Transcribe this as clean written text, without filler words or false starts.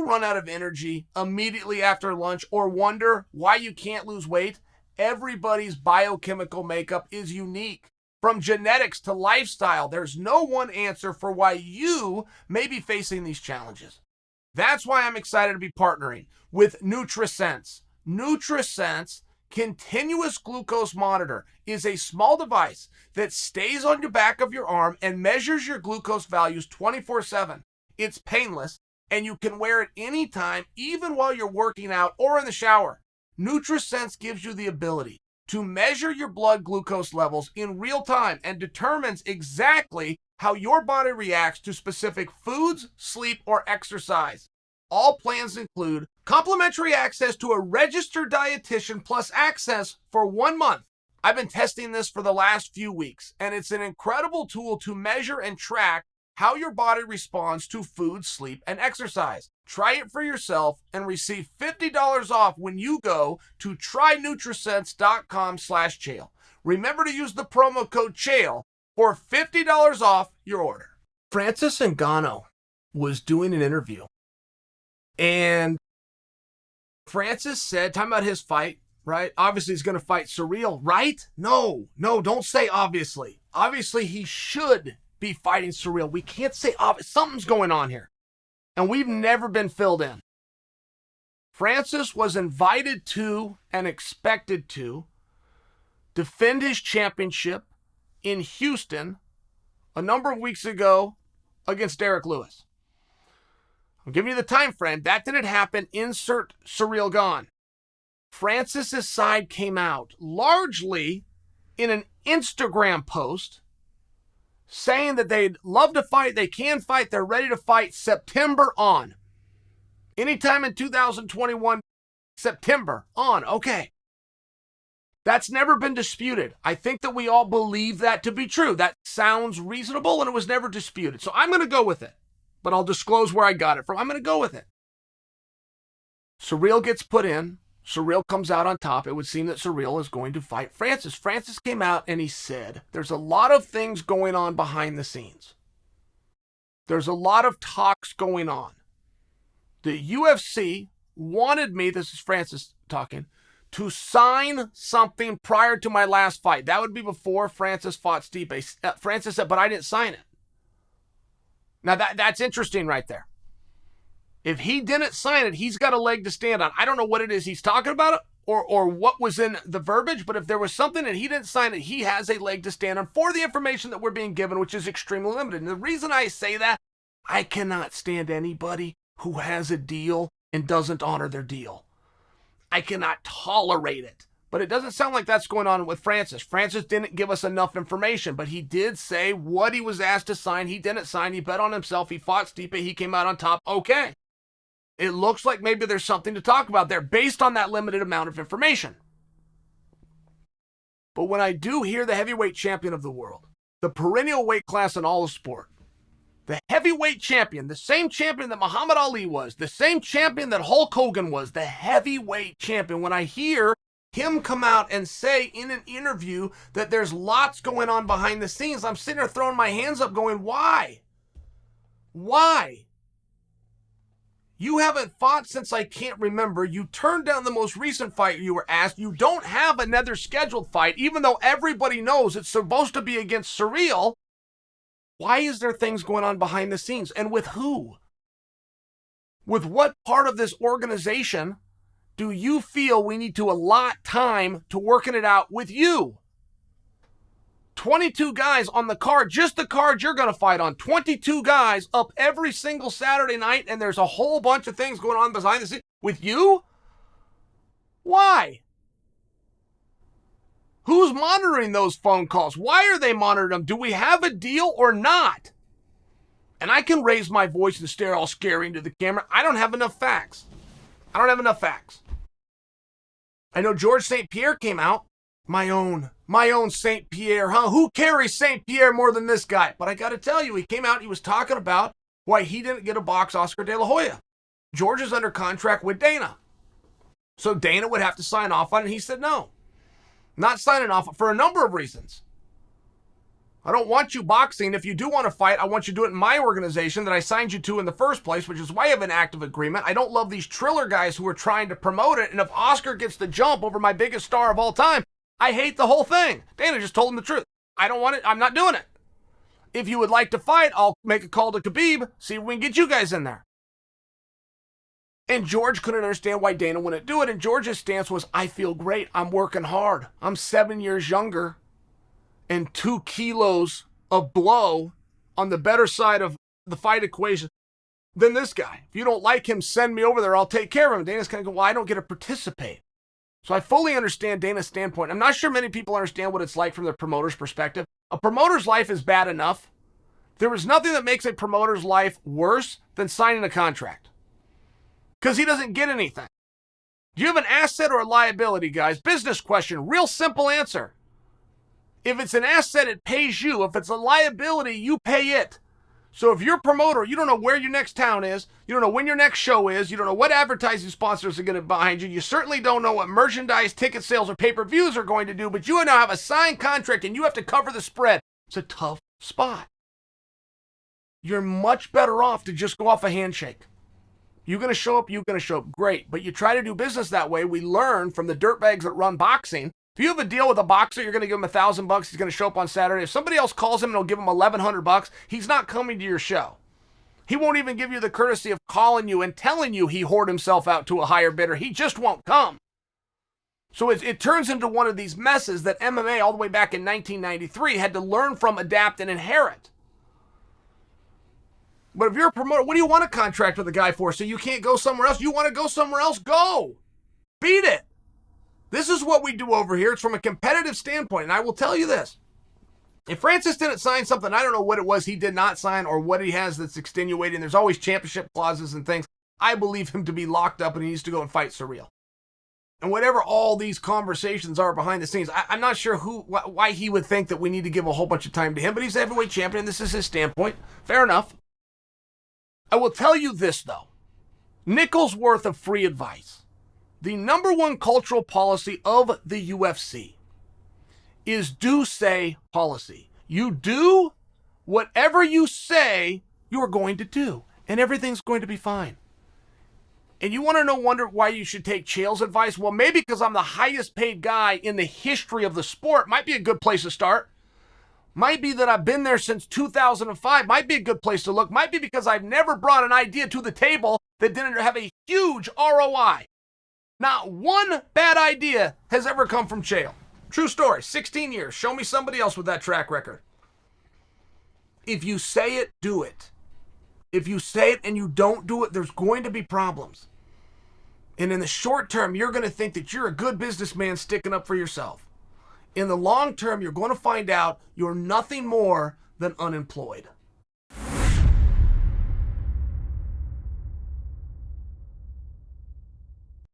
run out of energy immediately after lunch or wonder why you can't lose weight? Everybody's biochemical makeup is unique. From genetics to lifestyle, there's no one answer for why you may be facing these challenges. That's why I'm excited to be partnering with NutriSense. NutriSense Continuous Glucose Monitor is a small device that stays on the back of your arm and measures your glucose values 24/7. It's painless, and you can wear it anytime, even while you're working out or in the shower. NutriSense gives you the ability to measure your blood glucose levels in real time and determines exactly how your body reacts to specific foods, sleep, or exercise. All plans include complimentary access to a registered dietitian plus access for 1 month. I've been testing this for the last few weeks, and it's an incredible tool to measure and track how your body responds to food, sleep, and exercise. Try it for yourself and receive $50 off when you go to trynutrisense.com/Chael. Remember to use the promo code Chael for $50 off your order. Francis Ngannou was doing an interview, and Francis said, talking about his fight, right? Obviously, he's going to fight Cyril, right? No, don't say obviously. Obviously, he should be fighting Cyril. We can't say something's going on here. And we've never been filled in. Francis was invited to and expected to defend his championship in Houston a number of weeks ago against Derek Lewis. I'm giving you the time frame. That didn't happen. Insert Cyril Gane. Francis's side came out largely in an Instagram post saying that they'd love to fight, they can fight, they're ready to fight September on. Anytime in 2021, September on, okay. That's never been disputed. I think that we all believe that to be true. That sounds reasonable, and it was never disputed. So I'm going to go with it, but I'll disclose where I got it from. I'm going to go with it. Cyril gets put in. Cyril comes out on top. It would seem that Cyril is going to fight Francis. Francis came out and he said, there's a lot of things going on behind the scenes. There's a lot of talks going on. The UFC wanted me, this is Francis talking, to sign something prior to my last fight. That would be before Francis fought Stipe. Francis said, but I didn't sign it. Now that's interesting right there. If he didn't sign it, he's got a leg to stand on. I don't know what it is he's talking about or what was in the verbiage, but if there was something and he didn't sign it, he has a leg to stand on for the information that we're being given, which is extremely limited. And the reason I say that, I cannot stand anybody who has a deal and doesn't honor their deal. I cannot tolerate it. But it doesn't sound like that's going on with Francis. Francis didn't give us enough information, but he did say what he was asked to sign. He didn't sign. He bet on himself. He fought Stipe. He came out on top. Okay. It looks like maybe there's something to talk about there based on that limited amount of information. But when I do hear the heavyweight champion of the world, the perennial weight class in all of sport, the heavyweight champion, the same champion that Muhammad Ali was, the same champion that Hulk Hogan was, the heavyweight champion, when I hear him come out and say in an interview that there's lots going on behind the scenes, I'm sitting there throwing my hands up going, why? Why? You haven't fought since I can't remember. You turned down the most recent fight you were asked. You don't have another scheduled fight, even though everybody knows it's supposed to be against Cyril. Why is there things going on behind the scenes? And with who? With what part of this organization do you feel we need to allot time to working it out with you? 22 guys on the card, just the card you're going to fight on. 22 guys up every single Saturday night, and there's a whole bunch of things going on behind the scenes with you? Why? Who's monitoring those phone calls? Why are they monitoring them? Do we have a deal or not? And I can raise my voice and stare all scary into the camera. I don't have enough facts. I don't have enough facts. I know George St. Pierre came out. My own St. Pierre, huh? Who carries St. Pierre more than this guy? But I got to tell you, he came out, he was talking about why he didn't get a box Oscar De La Hoya. George is under contract with Dana. So Dana would have to sign off on it, and he said no. Not signing off for a number of reasons. I don't want you boxing. If you do want to fight, I want you to do it in my organization that I signed you to in the first place, which is why I have an active agreement. I don't love these Triller guys who are trying to promote it. And if Oscar gets the jump over my biggest star of all time, I hate the whole thing. Dana just told him the truth. I don't want it. I'm not doing it. If you would like to fight, I'll make a call to Khabib, see if we can get you guys in there. And George couldn't understand why Dana wouldn't do it. And George's stance was, I feel great. I'm working hard. I'm 7 years younger and 2 kilos of blow on the better side of the fight equation than this guy. If you don't like him, send me over there. I'll take care of him. Dana's kind of go, well, I don't get to participate. So I fully understand Dana's standpoint. I'm not sure many people understand what it's like from the promoter's perspective. A promoter's life is bad enough. There is nothing that makes a promoter's life worse than signing a contract, because he doesn't get anything. Do you have an asset or a liability, guys? Business question, real simple answer. If it's an asset, it pays you. If it's a liability, you pay it. So if you're a promoter, you don't know where your next town is, you don't know when your next show is, you don't know what advertising sponsors are going to be behind you, you certainly don't know what merchandise, ticket sales, or pay-per-views are going to do, but you now have a signed contract and you have to cover the spread. It's a tough spot. You're much better off to just go off a handshake. You're going to show up, great. But you try to do business that way. We learn from the dirtbags that run boxing. If you have a deal with a boxer, you're going to give him $1,000. He's going to show up on Saturday. If somebody else calls him and will give him $1,100, he's not coming to your show. He won't even give you the courtesy of calling you and telling you he whored himself out to a higher bidder. He just won't come. So it turns into one of these messes that MMA all the way back in 1993 had to learn from, adapt, and inherit. But if you're a promoter, what do you want a contract with a guy for? So you can't go somewhere else? You want to go somewhere else? Go. Beat it. This is what we do over here. It's from a competitive standpoint. And I will tell you this. If Francis didn't sign something, I don't know what it was he did not sign or what he has that's extenuating. There's always championship clauses and things. I believe him to be locked up and he needs to go and fight Cyril. And whatever all these conversations are behind the scenes, I'm not sure why he would think that we need to give a whole bunch of time to him. But he's a heavyweight champion. This is his standpoint. Fair enough. I will tell you this, though. Nickel's worth of free advice. The number one cultural policy of the UFC is do say policy. You do whatever you say you're going to do, and everything's going to be fine. And you want to wonder why you should take Chael's advice? Well, maybe because I'm the highest paid guy in the history of the sport. Might be a good place to start. Might be that I've been there since 2005. Might be a good place to look. Might be because I've never brought an idea to the table that didn't have a huge ROI. Not one bad idea has ever come from Chael. True story, 16 years. Show me somebody else with that track record. If you say it, do it. If you say it and you don't do it, there's going to be problems. And in the short term, you're going to think that you're a good businessman sticking up for yourself. In the long term, you're going to find out you're nothing more than unemployed.